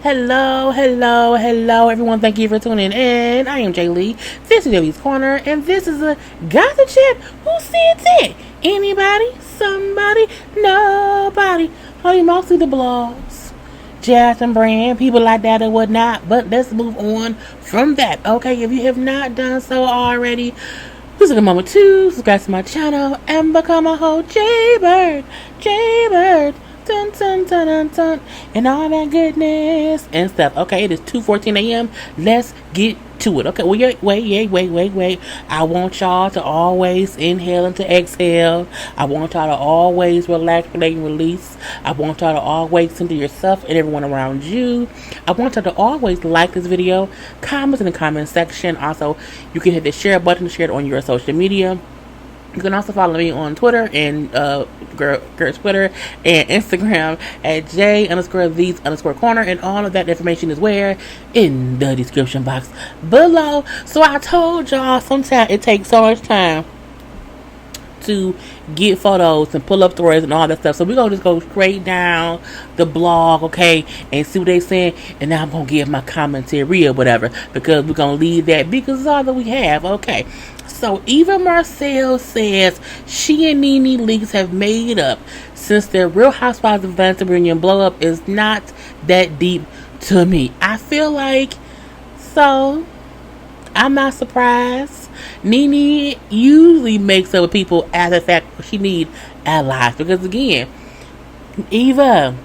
Hello, everyone. Thank you for tuning in. I am Lee. This is JLeesCorner, and this is a Gossip Chat. Who said that? Anybody? Somebody? Nobody. Honey, mostly the blogs. Jackson Brand, people like that and whatnot. But let's move on from that. Okay, if you have not done so already, please take a moment to subscribe to my channel and become a whole JayBird. Dun, dun, dun, dun, dun, and all that goodness and stuff. Okay, it is 2:14 a.m. Let's get to it. Okay, wait. I want y'all to always inhale and to exhale. I want y'all to always relax, relate, and release. I want y'all to always center yourself and everyone around you. I want y'all to always like this video, comment in the comment section. Also, you can hit the share button to share it on your social media. You can also follow me on Twitter and girl's Twitter and Instagram at J_Lees_Corner, and all of that information is where in the description box below. So I told y'all sometimes it takes so much time to get photos and pull up stories and all that stuff. So we're gonna just go straight down the blog, okay, and see what they saying. And now I'm gonna give my commentary or whatever, because we're gonna leave that because it's all that we have, okay. So Eva Marcel says she and Nene Leakes have made up since their Real Housewives of Atlanta reunion blow up is not that deep to me. I feel like, so I'm not surprised. Nene usually makes up with people after the fact she need allies, because again, Eva,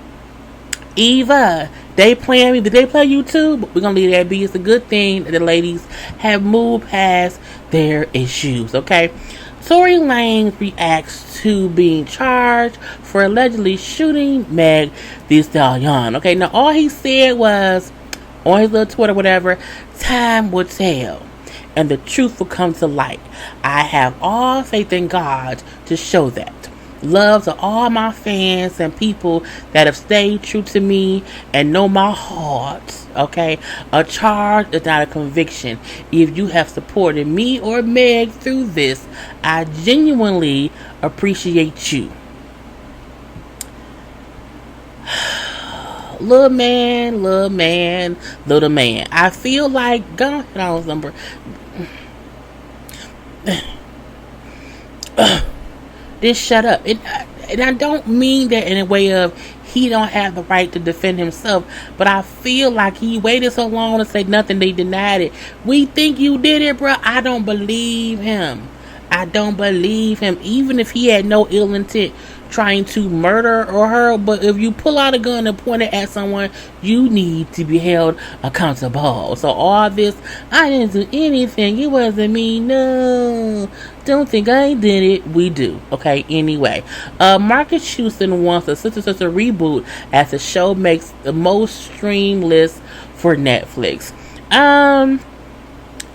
they playing me. Did they play you too? But we're gonna leave that be. It's a good thing that the ladies have moved past their issues, okay? Tory Lanez reacts to being charged for allegedly shooting Meg Thee Stallion. Okay, now all he said was on his little Twitter, whatever, time will tell and the truth will come to light. I have all faith in God to show that. Love to all my fans and people that have stayed true to me and know my heart, okay? A charge is not a conviction. If you have supported me or Meg through this, I genuinely appreciate you. Little man. I feel like, go ahead on number. Just shut up. And I don't mean that in a way of he don't have the right to defend himself, but I feel like he waited so long to say nothing, they denied it. We think you did it, bro. I don't believe him. Even if he had no ill intent trying to murder or her, but if you pull out a gun and point it at someone, you need to be held accountable. So all this, I didn't do anything, it wasn't me, no, don't think I did it. We do, okay? Anyway, Marcus Houston wants a Sister reboot as the show makes the most stream list for Netflix.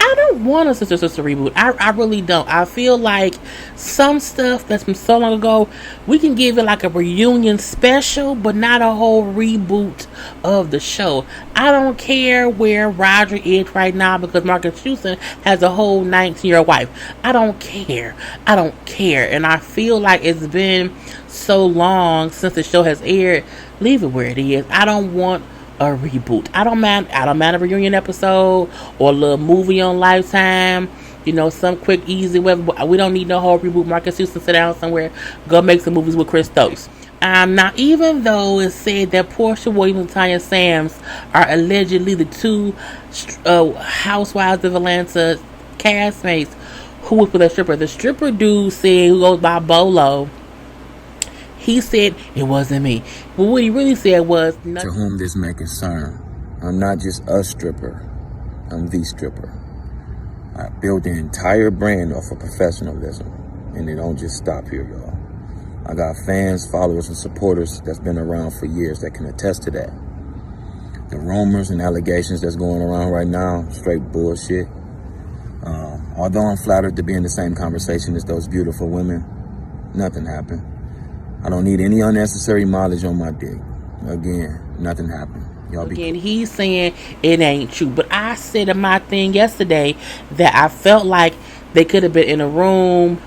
I don't want a Sister reboot. I really don't. I feel like some stuff that's from so long ago, we can give it like a reunion special, but not a whole reboot of the show. I don't care where Roger is right now because Marcus Houston has a whole 19-year-old wife. I don't care. And I feel like it's been so long since the show has aired. Leave it where it is. I don't want a reboot. I don't mind a reunion episode or a little movie on Lifetime, some quick easy web. We don't need no whole reboot. Marcus Houston, sit down somewhere, go make some movies with Chris Stokes. Now, even though it's said that Porsha Williams and Tanya Sams are allegedly the two Housewives of Atlanta castmates who was with a stripper, the stripper dude said, who goes by Bolo, he said it wasn't me. But what he really said was, to whom this may concern, I'm not just a stripper, I'm the stripper. I built the entire brand off of professionalism, and it don't just stop here, y'all. I got fans, followers, and supporters that's been around for years that can attest to that. The rumors and allegations that's going around right now, straight bullshit. Although I'm flattered to be in the same conversation as those beautiful women, nothing happened. I don't need any unnecessary mileage on my dick. Again, nothing happened. Again, he's saying it ain't true. But I said in my thing yesterday that I felt like they could have been in a room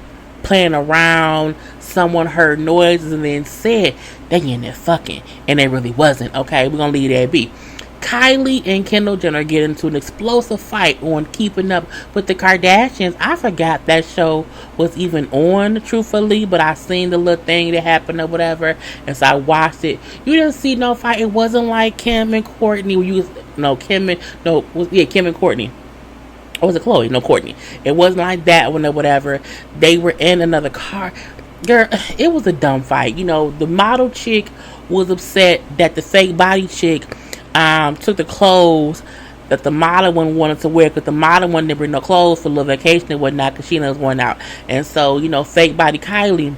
playing around. Someone heard noises and then said they in there fucking, and they really wasn't. Okay, we're gonna leave that be. Kylie and Kendall Jenner get into an explosive fight on Keeping Up with the Kardashians. I forgot that show was even on, truthfully, but I seen the little thing that happened or whatever, and so I watched it. You didn't see no fight. It wasn't like Kim and Courtney. Kim and Courtney. Or was it Chloe? No, Courtney. It wasn't like that one or whatever. They were in another car. Girl, it was a dumb fight. The model chick was upset that the fake body chick took the clothes that the model one wanted to wear, because the model one didn't bring no clothes for a little vacation and whatnot, because she was going out. And so, fake body Kylie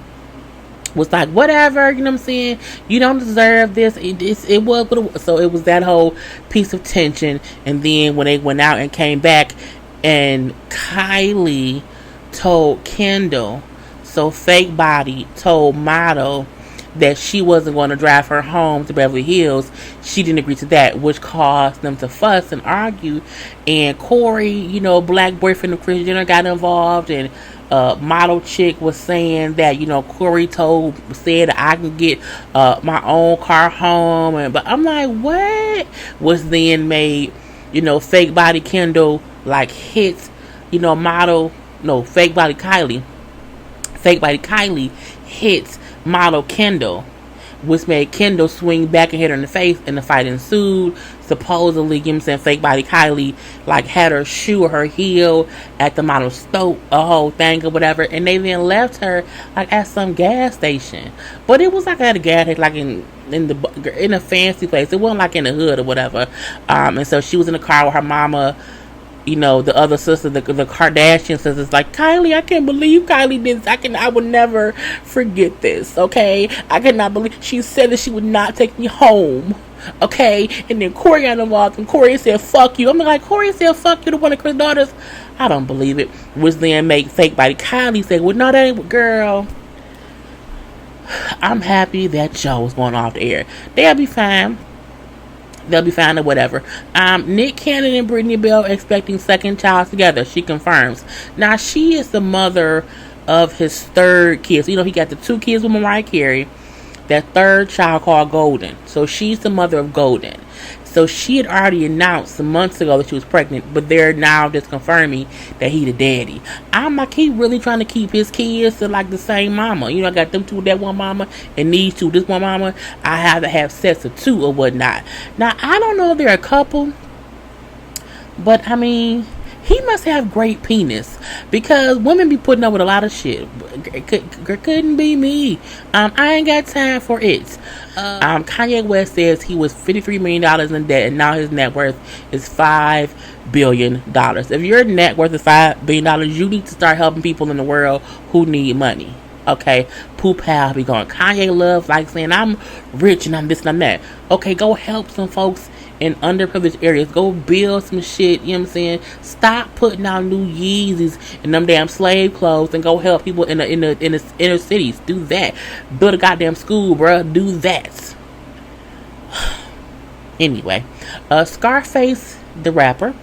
was like, whatever, you know what I'm saying? You don't deserve this. It was, so it was that whole piece of tension. And then when they went out and came back, and Kylie told Kendall, so fake body told model that she wasn't going to drive her home to Beverly Hills. She didn't agree to that, which caused them to fuss and argue. And Corey, black boyfriend of Kris Jenner, got involved, and model chick was saying that Corey said I can get my own car home, but I'm like, what? Was then made fake body Kendall hits fake body Kylie hits model Kendall, which made Kendall swing back and hit her in the face, and the fight ensued. Supposedly, fake body Kylie had her shoe or her heel at the model's throat, a whole thing or whatever, and they then left her at some gas station. But it was at a gas station, in a fancy place. It wasn't in the hood or whatever. And so she was in the car with her mama, the other sister, the Kardashian sisters, Kylie, I can't believe Kylie did this. I would never forget this, okay? I cannot believe she said that she would not take me home, okay? And then Corey got involved, and Corey said, fuck you. I'm like, Corey said, fuck you to one of Kris' daughters? I don't believe it. Which then make fake body Kylie say, well, no, that ain't, girl. I'm happy that show was going off the air. They'll be fine or whatever. Nick Cannon and Brittany Bell expecting second child together. She confirms. Now, she is the mother of his third kid. So, he got the 2 kids with Mariah Carey. That third child called Golden. So, she's the mother of Golden. So, she had already announced some months ago that she was pregnant, but they're now just confirming that he the daddy. I'm like, he really trying to keep his kids to the same mama. I got them 2 with that one mama, and these 2 this one mama. I have to have sets of 2 or whatnot. Now, I don't know if they're a couple, but he must have great penis, because women be putting up with a lot of shit. Couldn't be me. I ain't got time for it. Kanye West says he was $53 million in debt, and now his net worth is $5 billion. If your net worth is $5 billion, you need to start helping people in the world who need money. Okay, poop pal be going. Kanye loves saying I'm rich and I'm this and I'm that. Okay, go help some folks in underprivileged areas. Go build some shit. You know what I'm saying? Stop putting out new Yeezys and them damn slave clothes, and go help people in the inner cities. Do that. Build a goddamn school, bruh. Do that. Anyway, Scarface, the rapper,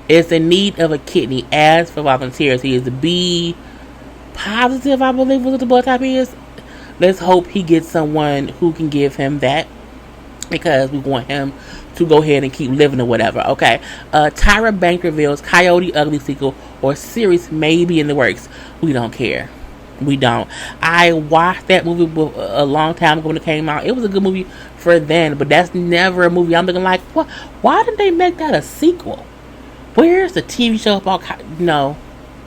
is in need of a kidney. As for volunteers, he is B positive, I believe, was what the blood type is. Let's hope he gets someone who can give him that, because we want him to go ahead and keep living or whatever. Okay. Tyra Banks reveals Coyote Ugly sequel or series may be in the works. We don't care. We don't. I watched that movie a long time ago when it came out. It was a good movie for then, but that's never a movie I'm looking like, what? Why did they make that a sequel? Where's the TV show about No,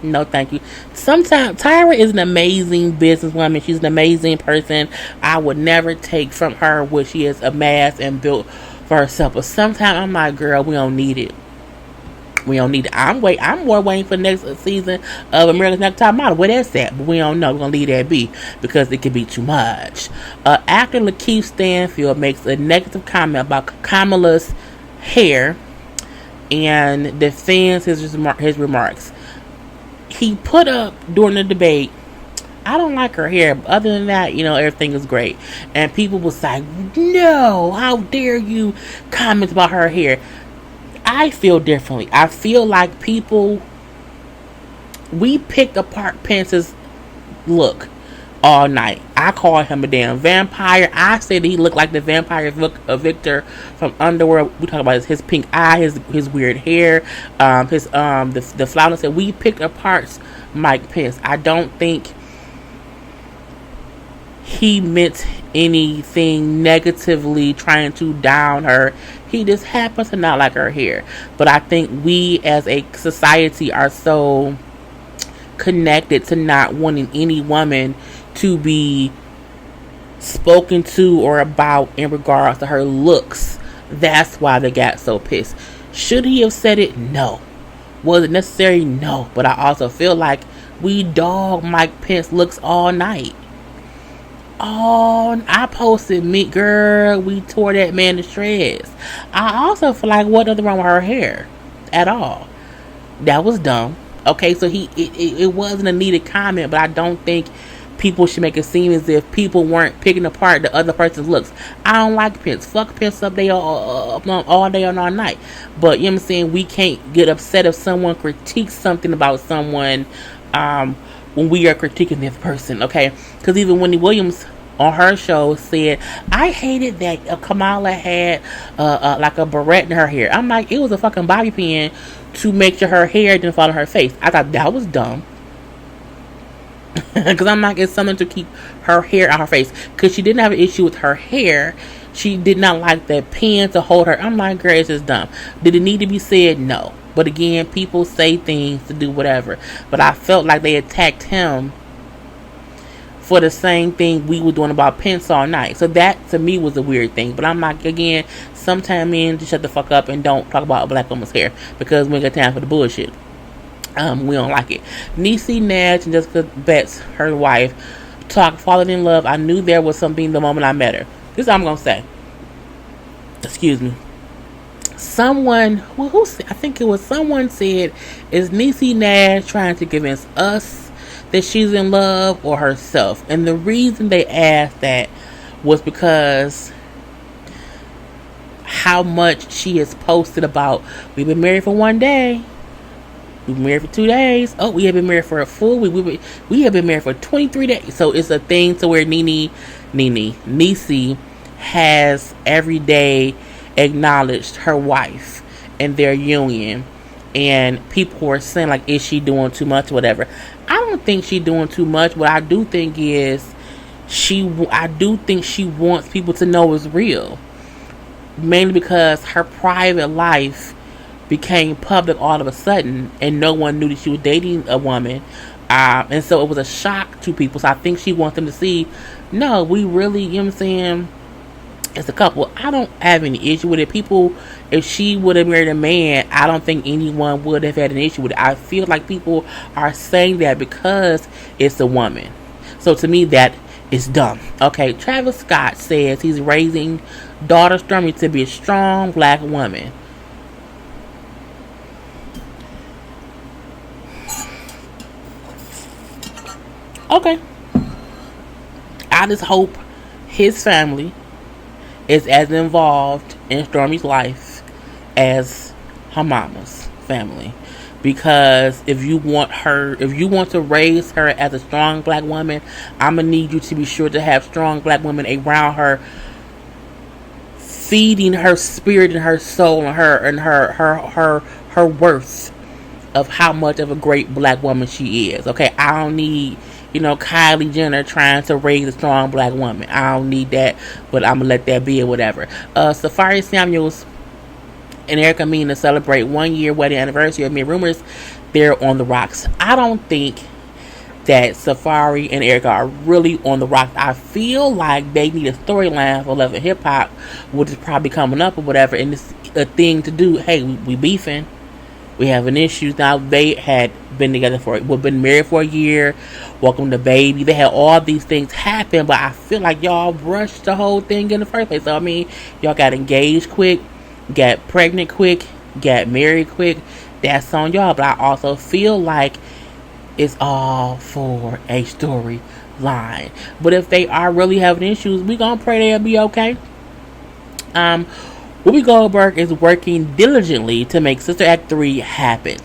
thank you. Sometimes Tyra is an amazing businesswoman. She's an amazing person. I would never take from her what she has amassed and built for herself. But sometimes I'm like, girl, we don't need it. We don't need it. I'm more waiting for the next season of America's Next Top Model. Where that's at, but we don't know. We're gonna leave that be, because it could be too much. Actor Lakeith Stanfield makes a negative comment about Kamala's hair and defends his remarks. He put up during the debate, I don't like her hair, but other than that, everything is great. And people was like, no, how dare you comment about her hair? I feel differently. I feel like we picked apart Pence's look. all night. I called him a damn vampire. I said he looked like the vampire Victor from Underworld. We talk about his pink eye, his weird hair, the flowers that we picked apart Mike Pence. I don't think he meant anything negatively trying to down her. He just happens to not like her hair. But I think we as a society are so connected to not wanting any woman to be spoken to or about in regards to her looks. That's why they got so pissed. Should he have said it? No. Was it necessary? No. But I also feel like we dog Mike Pence looks all night. Oh, I posted me, girl. We tore that man to shreds. I also feel like what nothing wrong with her hair at all. That was dumb. Okay, so it wasn't a needed comment, but I don't think people should make it seem as if people weren't picking apart the other person's looks. I don't like Pence. Fuck Pence up there all day and all night. But you know what I'm saying? We can't get upset if someone critiques something about someone when we are critiquing this person. Okay, because even Wendy Williams on her show said, I hated that Kamala had like a barrette in her hair. I'm like, it was a fucking bobby pin to make sure her hair didn't fall on her face. I thought that was dumb. Because I'm like, it's something to keep her hair out her face. Because she didn't have an issue with her hair. She did not like that pin to hold her. I'm like, girl, it's just dumb. Did it need to be said? No. But again, people say things to do whatever. But I felt like they attacked him for the same thing we were doing about Pence all night. So that to me was a weird thing. But I'm like, again, sometimes men just shut the fuck up and don't talk about a black woman's hair, because we ain't got time for the bullshit. We don't like it. Niecy Nash and Jessica Betts, her wife, talked falling in love. I knew there was something the moment I met her. This is what I'm gonna say. Excuse me. Someone, who I think it was someone said, is Niecy Nash trying to convince us that she's in love or herself? And the reason they asked that was because how much she has posted about, we've been married for 1 day, we've been married for 2 days, oh, we have been married for a full week, we have been married for 23 days. So it's a thing to where Niecy has every day acknowledged her wife and their union. And people were saying, like, is she doing too much or whatever? I don't think she's doing too much. What I do think is I do think she wants people to know it's real. Mainly because her private life became public all of a sudden, and no one knew that she was dating a woman. And so it was a shock to people. So I think she wants them to see, no, we really, you know what I'm saying, as a couple. I don't have any issue with it. People, if she would have married a man, I don't think anyone would have had an issue with it. I feel like people are saying that because it's a woman. So to me, that is dumb. Okay, Travis Scott says he's raising daughter Stormi to be a strong black woman. Okay. I just hope his family is as involved in Stormi's life as her mama's family. Because if you want to raise her as a strong black woman, I'm gonna need you to be sure to have strong black women around her, feeding her spirit and her soul and her worth of how much of a great black woman she is. Okay, I don't need, Kylie Jenner trying to raise a strong black woman. I don't need that, but I'm gonna let that be or whatever. Safari Samuels and Erica mean to celebrate 1 year wedding anniversary amid rumors they're on the rocks. I don't think that Safari and Erica are really on the rocks. I feel like they need a storyline for Love and Hip Hop, which is probably coming up or whatever, and it's a thing to do. Hey, we beefing. We having issues now. They had been together been married for a year. Welcome to baby. They had all these things happen, but I feel like y'all rushed the whole thing in the first place. So I mean, y'all got engaged quick, got pregnant quick, got married quick. That's on y'all. But I also feel like it's all for a storyline. But if they are really having issues, we gonna pray they'll be okay. Whoopi Goldberg is working diligently to make Sister Act 3 happen.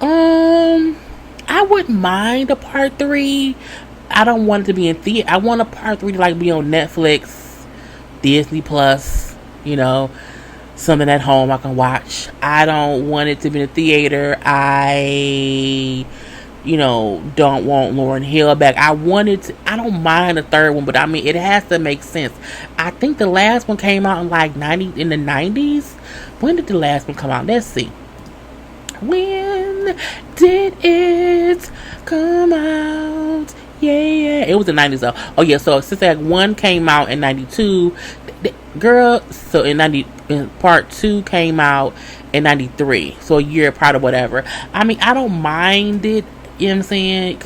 I wouldn't mind a part 3. I don't want it to be in theater. I want a part 3 to like be on Netflix, Disney Plus, you know, something at home I can watch. I don't want it to be in the theater. I, you know, don't want Lauryn Hill back. I don't mind the third one, but I mean, it has to make sense. I think the last one came out in like in the 90s. When did the last one come out? Let's see. When did it come out? Yeah. It was the 90s though. Oh yeah, so since that one came out in 92, girl, so in part 2 came out in 93. So a year apart or whatever. I mean, I don't mind it, you know what I'm saying?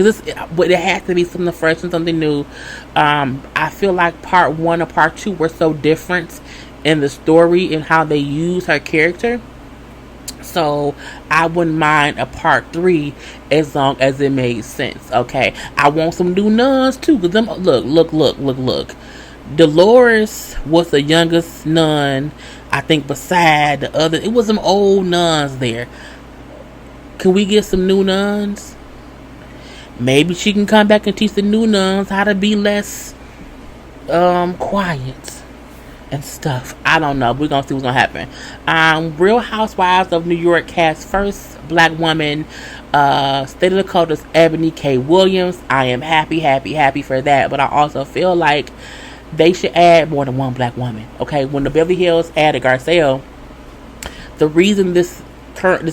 But it has to be something fresh and something new. I feel like part 1 or part 2 were so different in the story and how they use her character. So I wouldn't mind a part 3 as long as it made sense. Okay, I want some new nuns too. Cause them, look. Dolores was the youngest nun, I think, beside the other. It was some old nuns there. Can we get some new nuns? Maybe she can come back and teach the new nuns how to be less quiet and stuff. I don't know. We're gonna see what's gonna happen. Real Housewives of New York cast first black woman, State of Dakota's Ebony K. Williams. I am happy for that. But I also feel like they should add more than one black woman. Okay, when the Beverly Hills added Garcelle, the reason this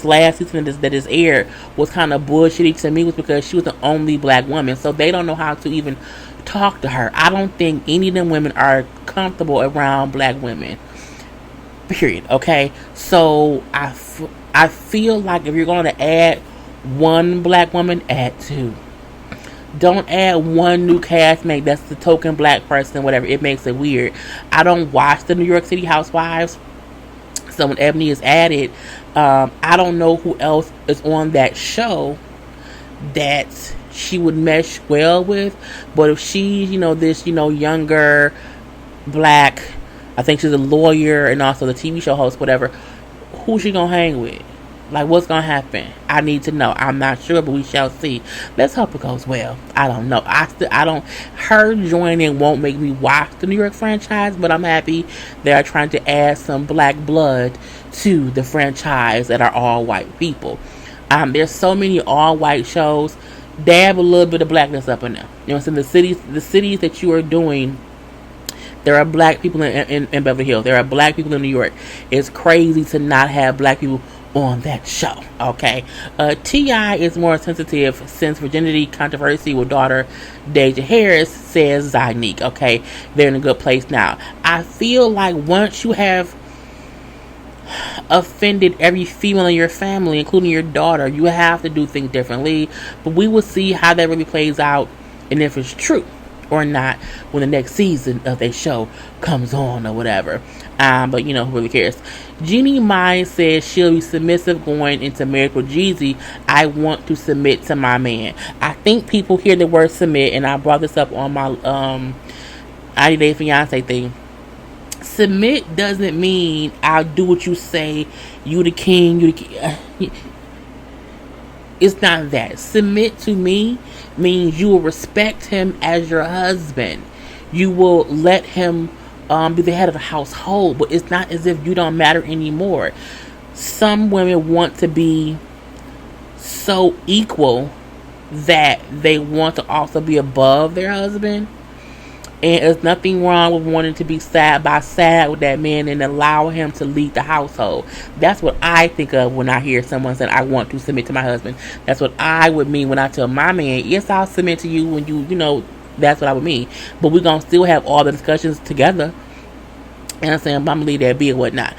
last season that is aired was kind of bullshitty to me was because she was the only black woman, so they don't know how to even talk to her. I don't think any of them women are comfortable around black women, period. Okay, so I feel like if you're going to add one black woman, add 2. Don't add one new castmate that's the token black person, whatever. It makes it weird. I don't watch the New York City Housewives, so when Ebony is added, I don't know who else is on that show that she would mesh well with. But if she's, this, younger black, I think she's a lawyer and also the TV show host, whatever, who's she gonna hang with? Like, what's gonna happen? I need to know. I'm not sure, but we shall see. Let's hope it goes well. I don't know. Her joining won't make me watch the New York franchise, but I'm happy they are trying to add some black blood to the franchise that are all white people. There's so many all white shows. Dab a little bit of blackness up in them. You know what I'm saying? The cities that you are doing, there are black people in Beverly Hills. There are black people in New York. It's crazy to not have black people on that show. Okay, T.I. is more sensitive since virginity controversy with daughter Deja Harris, says Zynique. Okay, they're in a good place now. I feel like once you have offended every female in your family, including your daughter, you have to do things differently. But we will see how that really plays out and if it's true or not when the next season of their show comes on or whatever. But who really cares? Jeannie Mai says she'll be submissive going into marriage with Jeezy. I want to submit to my man. I think people hear the word submit, and I brought this up on my 90 Day Fiance thing. Submit doesn't mean I'll do what you say. You the king. It's not that. Submit to me means you will respect him as your husband. You will let him be the head of the household, but it's not as if you don't matter anymore. Some women want to be so equal that they want to also be above their husband. And there's nothing wrong with wanting to be side by side with that man and allow him to lead the household. That's what I think of when I hear someone say, I want to submit to my husband. That's what I would mean when I tell my man, yes, I'll submit to you when that's what I would mean. But we're going to still have all the discussions together. And I'm saying, I'm going to leave that be or whatnot.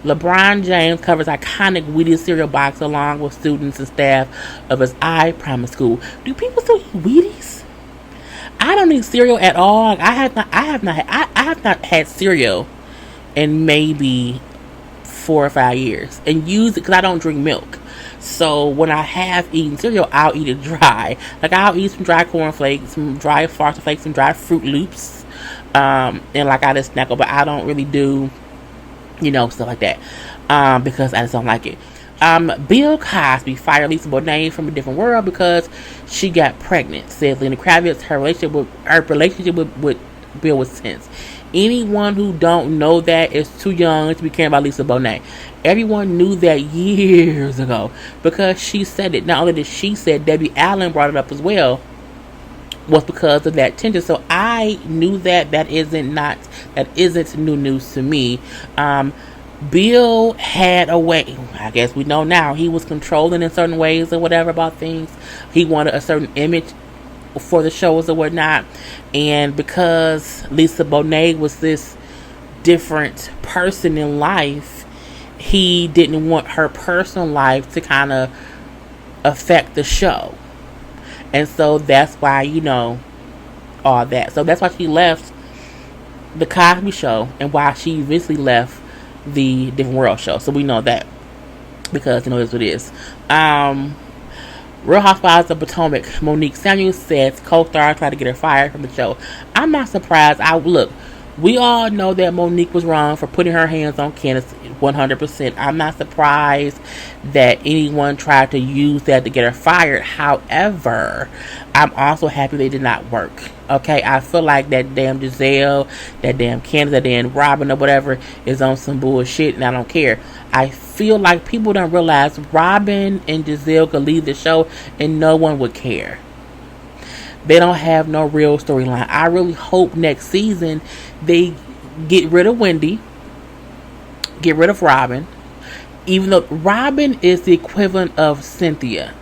LeBron James covers iconic Wheaties cereal box along with students and staff of his I Promise school. Do people still eat Wheaties? I don't eat cereal at all. I have not had cereal in maybe 4 or 5 years, and use it because I don't drink milk. So when I have eaten cereal, I'll eat it dry. Like I'll eat some dry cornflakes, some dry Frosted Flakes, some dry Fruit Loops, and like I just snack. But I don't really do, stuff like that, because I just don't like it. Bill Cosby fired Lisa Bonet from A Different World because she got pregnant. Says Lenny Kravitz, her relationship with Bill was tense. Anyone who don't know that is too young to be caring about Lisa Bonet. Everyone knew that years ago because she said it. Not only did she say it, Debbie Allen brought it up as well, was because of that tension. So I knew that. That isn't new news to me. Bill had a way, I guess we know now, he was controlling in certain ways or whatever about things. He wanted a certain image for the shows or whatnot, and because Lisa Bonet was this different person in life, he didn't want her personal life to kind of affect the show. And so that's why, all that. So that's why she left the Cosby Show and why she eventually left the Different World show. So we know that because it's what it is. Real Housewives of Potomac, Monique Samuels says co-star tried to get her fired from the show. I'm not surprised. We all know that Monique was wrong for putting her hands on Candace 100%. I'm not surprised that anyone tried to use that to get her fired. However, I'm also happy they did not work. Okay, I feel like that damn Giselle, that damn Candace, that damn Robin or whatever is on some bullshit, and I don't care. I feel like people don't realize Robin and Giselle could leave the show and no one would care. They don't have no real storyline. I really hope next season they get rid of Wendy, get rid of Robin, even though Robin is the equivalent of Cynthia,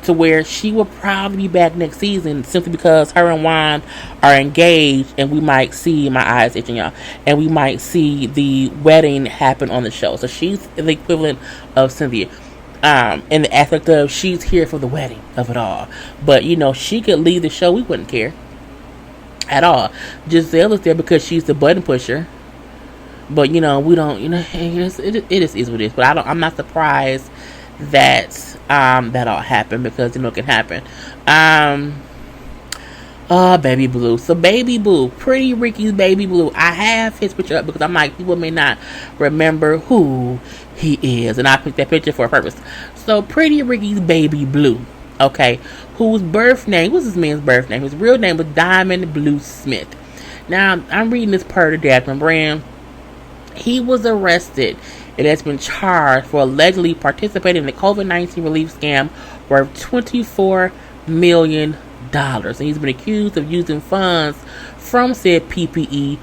to where she will probably be back next season simply because her and Juan are engaged, and we might see, my eyes itching y'all, and we might see the wedding happen on the show. So she's the equivalent of Cynthia. In the aspect of she's here for the wedding of it all. But, she could leave the show. We wouldn't care at all. Giselle is there because she's the button pusher. But, we don't, it is what it is. But I'm not surprised that that all happened because, it can happen. Baby Blue. So Baby Blue, Pretty Ricky's Baby Blue. I have his picture up because I'm like, people may not remember who he is, and I picked that picture for a purpose. So Pretty Ricky's Baby Blue, okay, whose birth name, what's this man's birth name? His real name was Diamond Blue Smith. Now, I'm reading this per the Jasmine Brand. He was arrested and has been charged for allegedly participating in the COVID-19 relief scam worth $24 million. And he's been accused of using funds from said PPE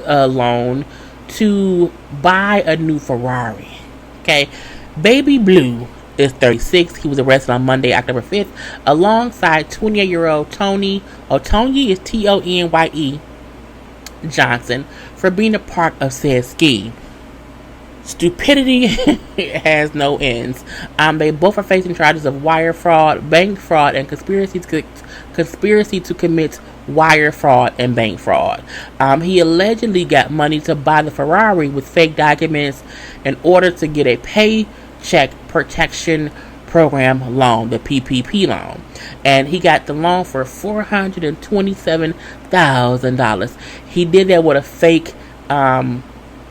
loan to buy a new Ferrari. Okay, Baby Blue is 36. He was arrested on Monday, October 5th, alongside 28-year-old Tony. Tony is Tonye Johnson, for being a part of said scheme. Stupidity has no ends. They both are facing charges of wire fraud, bank fraud, and conspiracy to commit wire fraud and bank fraud. He allegedly got money to buy the Ferrari with fake documents in order to get a paycheck protection program loan, the PPP loan. And he got the loan for $427,000. He did that with a fake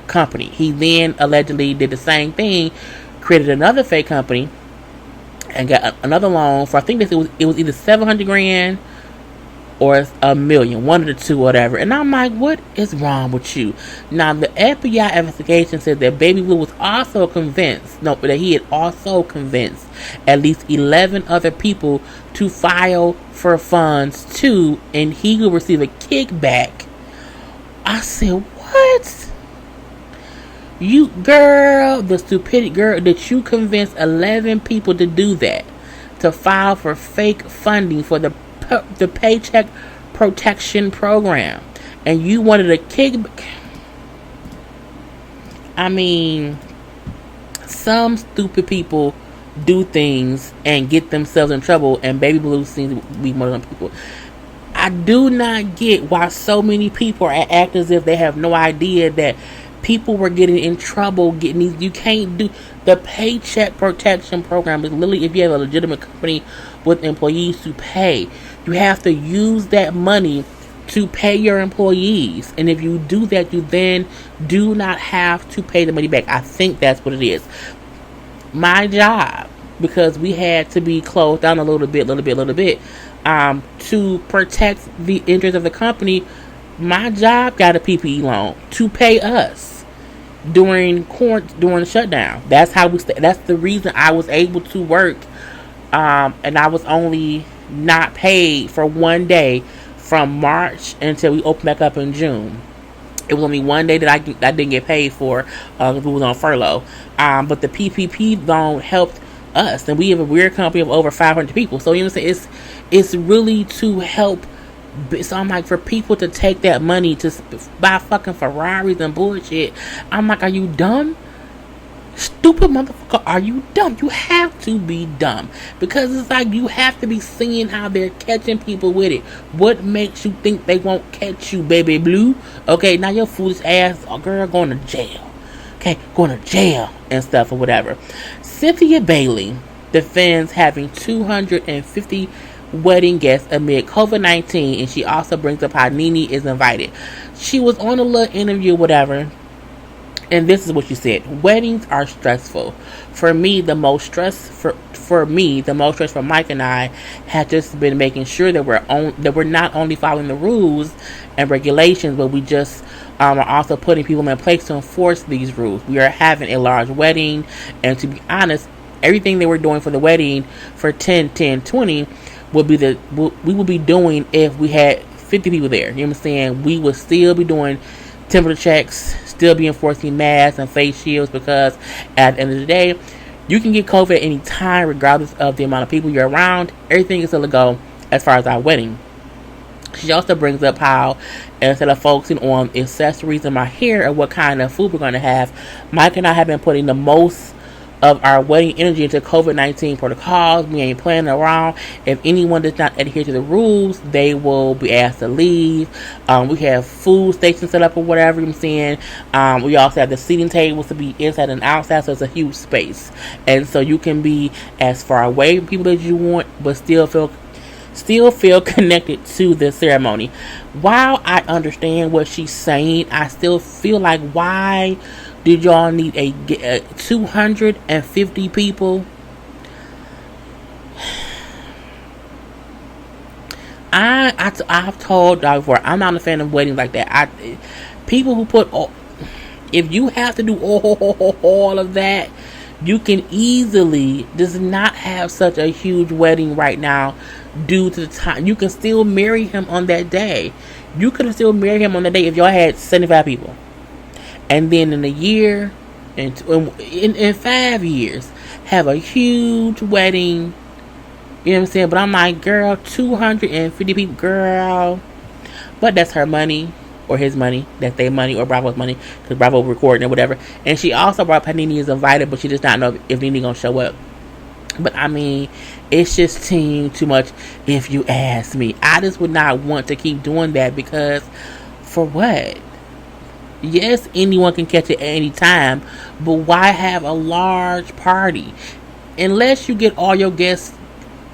company. He then allegedly did the same thing, created another fake company, and got another loan for, I think it was either $700,000 or $1 million, one of the two, whatever. And I'm like, what is wrong with you? Now, the FBI investigation said that Baby Blue was also convinced, that he had also convinced at least 11 other people to file for funds too, and he will receive a kickback. I said, what? You, girl, the stupidity, girl, that you convinced 11 people to do that, to file for fake funding for the Paycheck Protection Program, and you wanted a kickback. I mean, some stupid people do things and get themselves in trouble, and Baby Blue seems to be one of them people. I do not get why so many people are acting as if they have no idea that people were getting in trouble getting these. You can't do the Paycheck Protection Program. Is literally if you have a legitimate company with employees to pay, you have to use that money to pay your employees. And if you do that, you then do not have to pay the money back. I think that's what it is. my job, because we had to be closed down a little bit, to protect the interest of the company. My job got a PPE loan to pay us during the shutdown. That's how that's the reason I was able to work, and I was only not paid for one day from March until we opened back up in June. It was only one day that I didn't get paid for, because we was on furlough. But the PPP loan helped us, and we have a weird company of over 500 people. So you know what I'm saying? It's really to help. So I'm like, for people to take that money to buy fucking Ferraris and bullshit, I'm like, are you dumb? Stupid motherfucker, are you dumb? You have to be dumb, because it's like you have to be seeing how they're catching people with it. What makes you think they won't catch you, baby blue? Okay, now your foolish ass, girl, going to jail. Okay, going to jail and stuff or whatever. Cynthia Bailey defends having 250 wedding guests amid COVID-19, and she also brings up how Nene is invited. She was on a little interview, whatever, and this is what she said: weddings are stressful. For me, the most stress for Mike and I had just been making sure that we're not only following the rules and regulations, but we just are also putting people in place to enforce these rules. We are having a large wedding, and to be honest, everything they were doing for the wedding for 10-10-20 we would be doing if we had 50 people there. You know what I'm saying? We would still be doing temperature checks, still be enforcing masks and face shields, because at the end of the day, you can get COVID at any time, regardless of the amount of people you're around. Everything is still a go as far as our wedding. She also brings up how, instead of focusing on accessories in my hair or what kind of food we're going to have, Mike and I have been putting the most of our wedding energy into COVID-19 protocols. We ain't playing around. If anyone does not adhere to the rules, they will be asked to leave. We have food stations set up or whatever, you know what I'm saying. We also have the seating tables to be inside and outside, so it's a huge space. And so you can be as far away from people as you want, but still feel connected to the ceremony. While I understand what she's saying, I still feel like, why did y'all need a 250 people? I've told y'all before, I'm not a fan of weddings like that. People who put, if you have to do all of that, you can easily just not have such a huge wedding right now due to the time. You can still marry him on that day. You could have still married him on that day if y'all had 75 people. And then in a year, in 5 years, have a huge wedding. You know what I'm saying? But I'm like, girl, 250 people, girl. But that's her money, or his money. That's their money, or Bravo's money, because Bravo recording or whatever. And she also brought up Nene is invited, but she does not know if Nene gonna show up. But I mean, it's just too much, if you ask me. I just would not want to keep doing that, because for what? Yes, anyone can catch it at any time, but why have a large party? Unless you get all your guests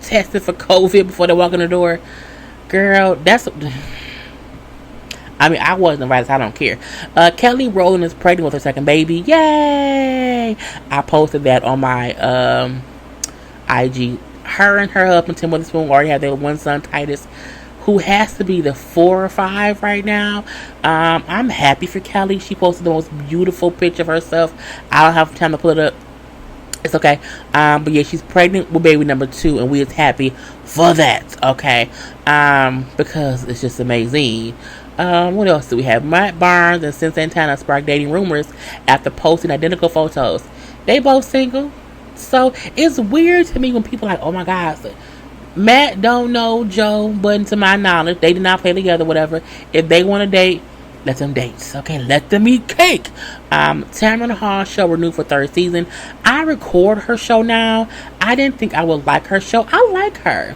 tested for COVID before they walk in the door. Girl, that's... I mean, I wasn't invited, so I don't care. Kelly Rowland is pregnant with her second baby. Yay! I posted that on my IG. Her and her husband, Tim Witherspoon, already have their one son, Titus, who has to be the 4 or 5 right now. I'm happy for Kelly. She posted the most beautiful picture of herself. I don't have time to pull it up. It's okay. But yeah, she's pregnant with baby number 2, and we is happy for that. Okay. Because it's just amazing. What else do we have? Matt Barnes and Sin Santana sparked dating rumors after posting identical photos. They both single. So it's weird to me when people are like, oh my God, Matt don't know Joe, but to my knowledge, they did not play together, whatever. If they want to date, let them date. Okay, let them eat cake. Tamron Hall's show renewed for 3rd season. I record her show now. I didn't think I would like her show. I like her.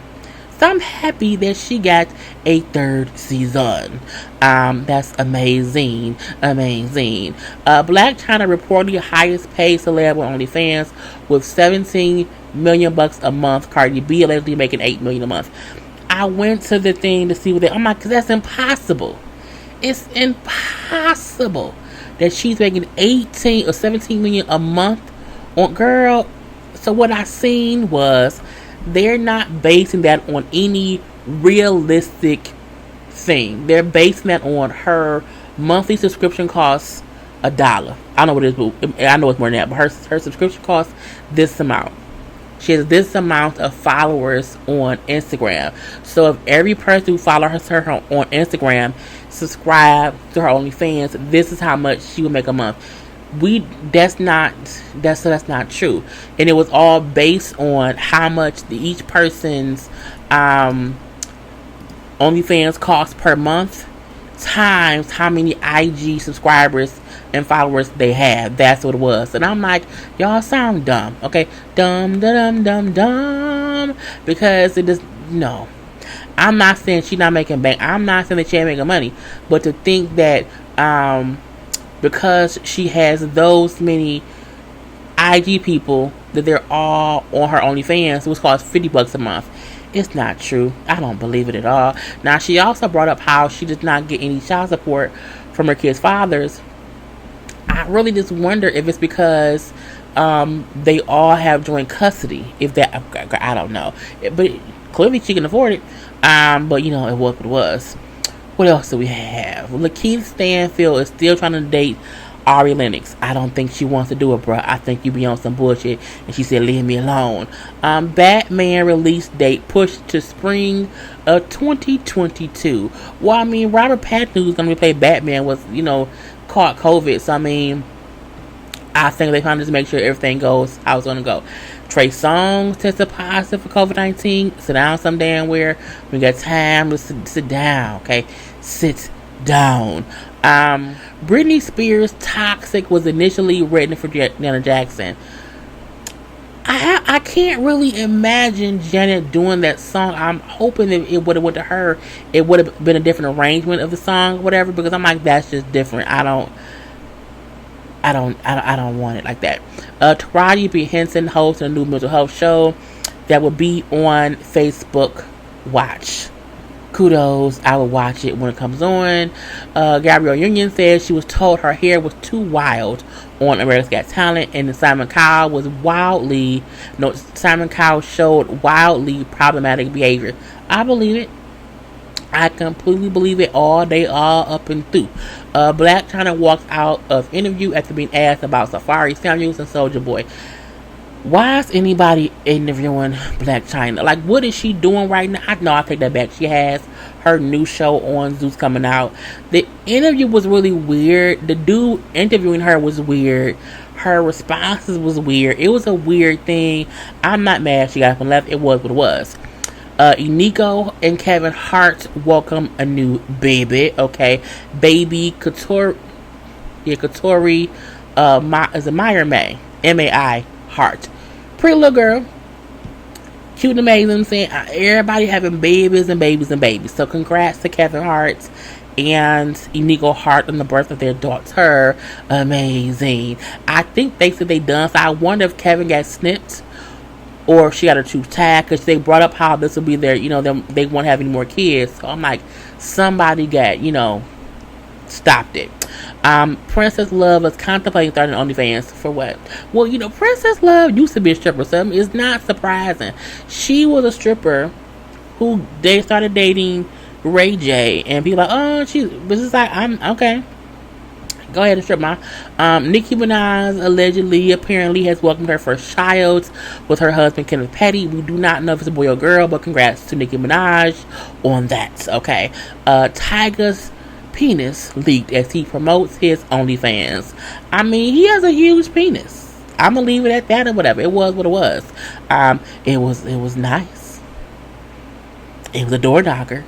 So I'm happy that she got a 3rd season. That's amazing. Amazing. Blac Chyna reportedly highest paid celeb on OnlyFans with $17 million a month. Cardi B allegedly making $8 million a month. I went to the thing to see what I'm like, 'cause that's impossible. It's impossible that she's making 18 or 17 million a month on, girl. So what I seen was they're not basing that on any realistic thing. They're basing that on her monthly subscription costs $1. I don't know what it is, but I know it's more than that. But her subscription costs this amount. She has this amount of followers on Instagram. So if every person who follows her on Instagram subscribe to her OnlyFans, this is how much she would make a month. That's not true. And it was all based on how much each person's OnlyFans cost per month times how many IG subscribers and followers they have. That's what it was. And I'm like, y'all sound dumb, okay? Dumb, because it is, no. I'm not saying she's not making bank. I'm not saying that she ain't making money. But to think that because she has those many IG people that they're all on her OnlyFans, which costs $50 a month. It's not true. I don't believe it at all. Now, she also brought up how she does not get any child support from her kids' fathers. I really just wonder if it's because they all have joint custody. If that, I don't know. But clearly she can afford it. But, you know, it was what it was. What else do we have? Lakeith Stanfield is still trying to date Ari Lennox. I don't think she wants to do it, bro. I think you be on some bullshit. And she said, leave me alone. Batman release date pushed to spring of 2022. Well, I mean, Robert Pattinson, who's going to play Batman, was, you know, caught COVID. So, I mean, I think they found to make sure everything goes how it's going to go. Trey Songz tested positive for COVID-19. Sit down some damn where. We got time to sit down, okay? Sit down. Britney Spears' Toxic was initially written for Janet Jackson. I can't really imagine Janet doing that song. I'm hoping that it would have went to her. It would have been a different arrangement of the song, whatever, because I'm like, that's just different. I don't want it like that. Taraji P. Henson hosts a new mental health show that will be on Facebook Watch. Kudos, I will watch it when it comes on. Gabrielle Union said she was told her hair was too wild on America's Got Talent, and Simon Cowell showed wildly problematic behavior. I believe it. I completely believe it all day, all up and through. Blac Chyna walks out of interview after being asked about Safari Samuels and Soulja Boy. Why is anybody interviewing Blac Chyna? Like, what is she doing right now? I take that back. She has her new show on Zeus coming out. The interview was really weird. The dude interviewing her was weird. Her responses was weird. It was a weird thing. I'm not mad she got up and left. It was what it was. Eniko and Kevin Hart welcome a new baby. Okay, baby Katori. Is it Meyer May? M-A-I Hart. Pretty little girl. Cute and amazing. Saying everybody having babies and babies and babies. So congrats to Kevin Hart and Eniko Hart on the birth of their daughter. Amazing. I think they said they done. So I wonder if Kevin got snipped or if she got her tooth tagged, because they brought up how this will be their, you know, they won't have any more kids. So I'm like, somebody got, you know, stopped it. Princess Love is contemplating starting OnlyFans. For what? Well, you know, Princess Love used to be a stripper, so it's not surprising. She was a stripper who they started dating Ray J, and people like, oh, but it's like, I'm okay. Go ahead and strip my. Nicki Minaj allegedly, apparently, has welcomed her first child with her husband Kenneth Petty. We do not know if it's a boy or girl, but congrats to Nicki Minaj on that. Okay. Tyga's penis leaked as he promotes his OnlyFans. I mean, he has a huge penis. I'm gonna leave it at that or whatever. It was what it was. It was nice. It was a door knocker.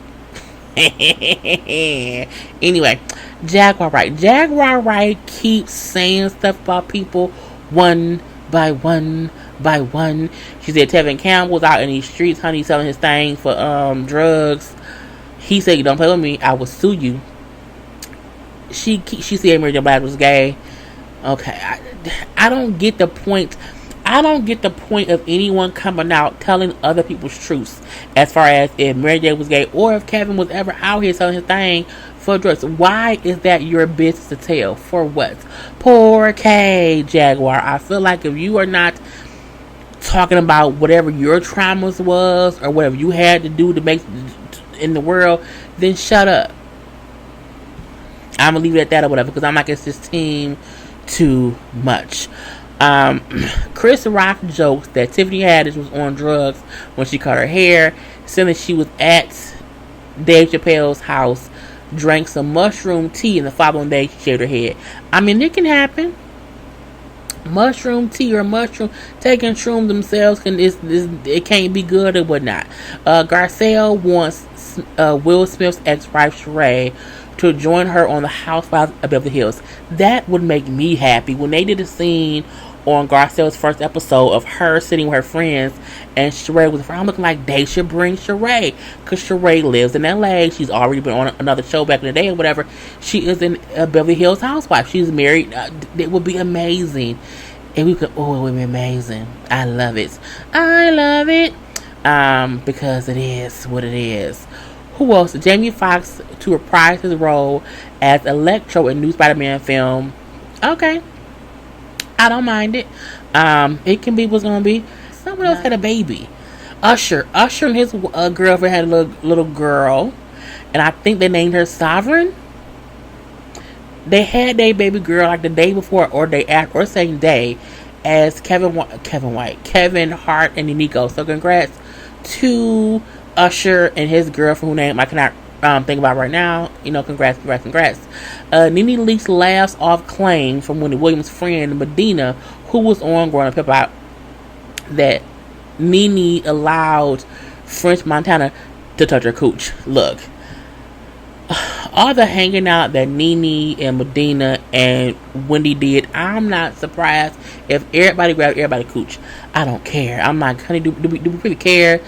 Anyway, Jaguar Wright keeps saying stuff about people one by one by one. She said Tevin Campbell's out in these streets, honey, selling his thing for drugs. He said, you don't play with me, I will sue you. She said Mary J. Blige was gay. Okay, I don't get the point. I don't get the point of anyone coming out telling other people's truths as far as if Mary J was gay or if Kevin was ever out here selling his thing for drugs. Why is that your business to tell? For what? Poor K, Jaguar. I feel like if you are not talking about whatever your traumas was or whatever you had to do to make in the world, then shut up. I'm gonna leave it at that or whatever, because I'm like, it's this team too much. Chris Rock jokes that Tiffany Haddish was on drugs when she cut her hair, saying that she was at Dave Chappelle's house, drank some mushroom tea, and the following day she shaved her head. I mean, it can happen. Mushroom tea or mushroom taking shrooms themselves it can't be good or whatnot. Garcelle wants Will Smith's ex-wife Sheree to join her on the Housewives of Beverly Hills. That would make me happy. When they did a scene on Garcelle's first episode of her sitting with her friends and Sheree was I'm looking like they should bring Sheree, because Sheree lives in LA. She's already been on another show back in the day or whatever. She is in Beverly Hills Housewife. She's married. It would be amazing. And we could, it would be amazing. I love it. Because it is what it is. Who else? Jamie Foxx to reprise his role as Electro in new Spider-Man film. Okay. I don't mind it. It can be what's gonna be. Someone else had a baby. Usher and his girlfriend had a little girl, and I think they named her Sovereign. They had their baby girl like the day before or day after or same day as Kevin Hart, and Nico. So congrats to Usher and his girlfriend, whose name I cannot think about right now. Congrats. Nene Leakes laughs off claim from Wendy Williams' friend Medina, who was on Growing Up Hip Hop, that Nene allowed French Montana to touch her cooch. Look, all the hanging out that Nene and Medina and Wendy did, I'm not surprised if everybody grabbed everybody's cooch. I don't care. I'm like, honey, do we really care?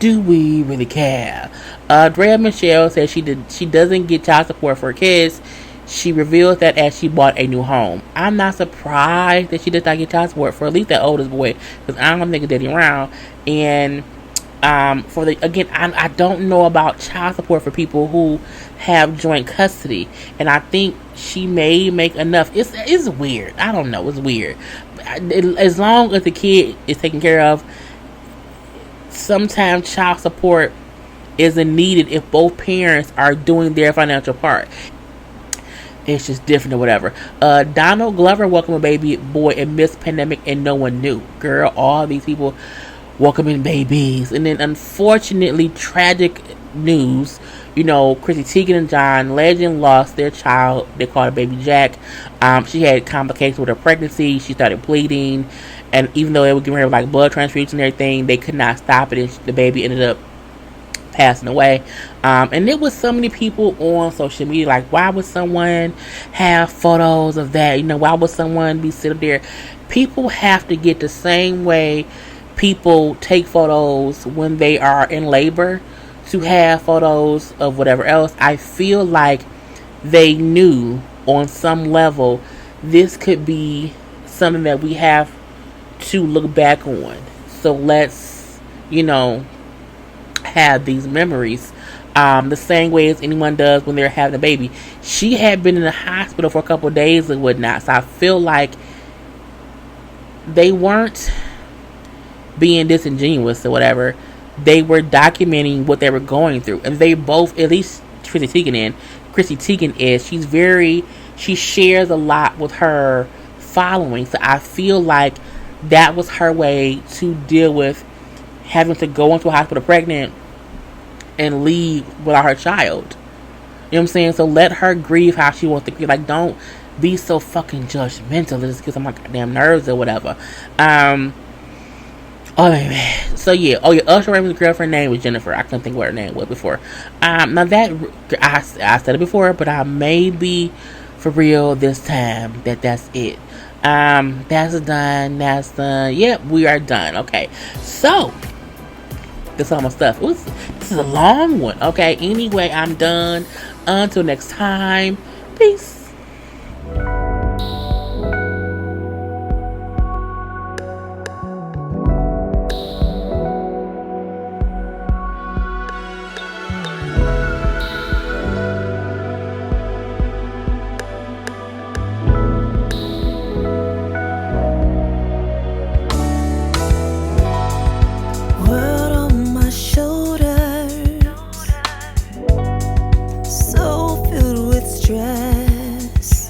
Do we really care? Draya Michele says she doesn't get child support for her kids. She reveals that as she bought a new home. I'm not surprised that she does not get child support for at least that oldest boy, because I don't think daddy around. And I don't know about child support for people who have joint custody, and I think she may make enough. It's weird. I don't know. It's weird. As long as the kid is taken care of, sometimes child support isn't needed if both parents are doing their financial part. It's just different or whatever. Donald Glover welcomed a baby boy in Miss Pandemic and no one knew. Girl, all these people welcoming babies. And then unfortunately, tragic news. Chrissy Teigen and John Legend lost their child. They called her baby Jack. She had complications with her pregnancy. She started bleeding. And even though they were giving her like blood transfusions and everything, they could not stop it. And the baby ended up passing away. And there was so many people on social media like, why would someone have photos of that? Why would someone be sitting there? People have to get the same way people take photos when they are in labor to have photos of whatever else. I feel like they knew on some level this could be something that we have to look back on. So let's, have these memories the same way as anyone does when they're having a baby. She had been in the hospital for a couple of days and whatnot, so I feel like they weren't being disingenuous or whatever. They were documenting what they were going through, and they both, at least Chrissy Teigen is, she shares a lot with her following, so I feel like that was her way to deal with having to go into a hospital pregnant and leave without her child. You know what I'm saying? So let her grieve how she wants to grieve. Like, don't be so fucking judgmental just because I'm like goddamn nerves or whatever. Oh man. So yeah. Oh yeah. Usher Raymond's girlfriend name was Jennifer. I couldn't think what her name was before. Now that I said it before, but I may be for real this time that's it. That's done. That's done. Yep, we are done. Okay. So that's all my stuff. This is a long one. Okay. Anyway, I'm done. Until next time. Peace.